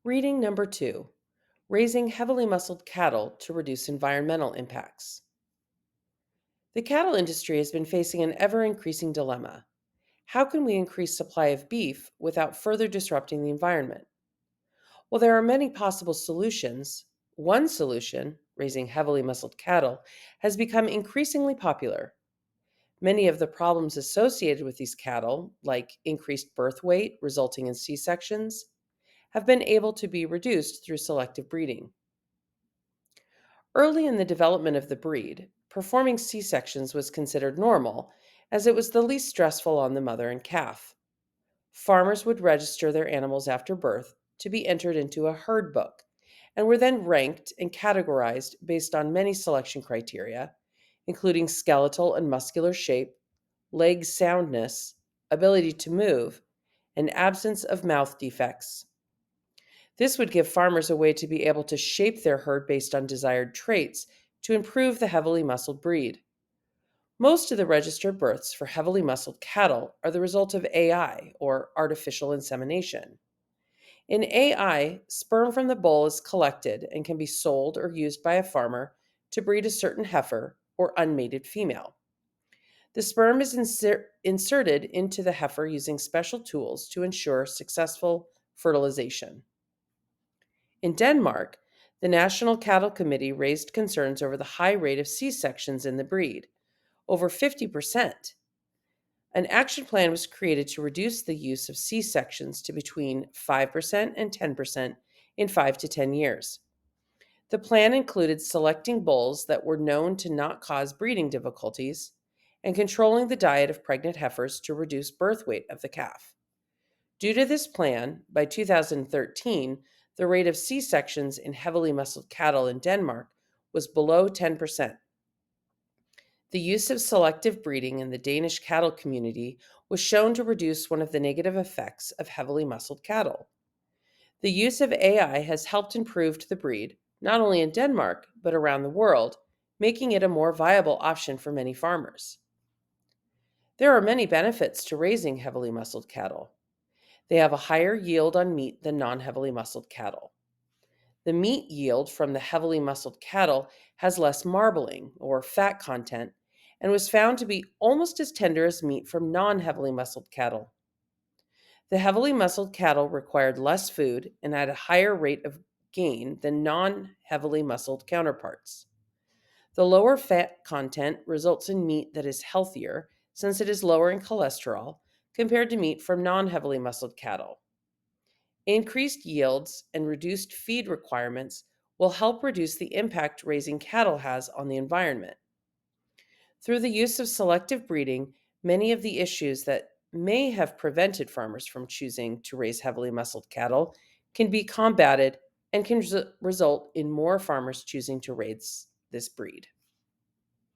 Reading number 2: Raising Heavily Muscled Cattle to Reduce Environmental Impacts. The cattle industry has been facing an ever increasing dilemma. How can we increase supply of beef without further disrupting the environment? Well, there are many possible solutions. One solution, raising heavily muscled cattle, has become increasingly popular. Many of the problems associated with these cattle, like increased birth weight resulting in C sections, have been able to be reduced through selective breeding. Early in the development of the breed, performing C sections was considered normal, as it was the least stressful on the mother and calf. Farmers would register their animals after birth to be entered into a herd book and were then ranked and categorized based on many selection criteria, including skeletal and muscular shape, leg soundness, ability to move, and absence of mouth defects. This would give farmers a way to be able to shape their herd based on desired traits to improve the heavily muscled breed. Most of the registered births for heavily muscled cattle are the result of AI, or artificial insemination. In AI, sperm from the bull is collected and can be sold or used by a farmer to breed a certain heifer or unmated female. The sperm is inserted into the heifer using special tools to ensure successful fertilization. In Denmark, the National Cattle Committee raised concerns over the high rate of C sections in the breed, over 50%. An action plan was created to reduce the use of C sections to between 5% and 10% in 5 to 10 years. The plan included selecting bulls that were known to not cause breeding difficulties and controlling the diet of pregnant heifers to reduce birth weight of the calf. Due to this plan, by 2013, the rate of C sections in heavily muscled cattle in Denmark was below 10%. The use of selective breeding in the Danish cattle community was shown to reduce one of the negative effects of heavily muscled cattle. The use of AI has helped improve the breed, not only in Denmark, but around the world, making it a more viable option for many farmers. There are many benefits to raising heavily muscled cattle. They have a higher yield on meat than non heavily muscled cattle. The meat yield from the heavily muscled cattle has less marbling or fat content and was found to be almost as tender as meat from non heavily muscled cattle. The heavily muscled cattle required less food and had a higher rate of gain than non heavily muscled counterparts. The lower fat content results in meat that is healthier since it is lower in cholesterol compared to meat from non heavily muscled cattle. Increased yields and reduced feed requirements will help reduce the impact raising cattle has on the environment. Through the use of selective breeding, many of the issues that may have prevented farmers from choosing to raise heavily muscled cattle can be combated and can result in more farmers choosing to raise this breed.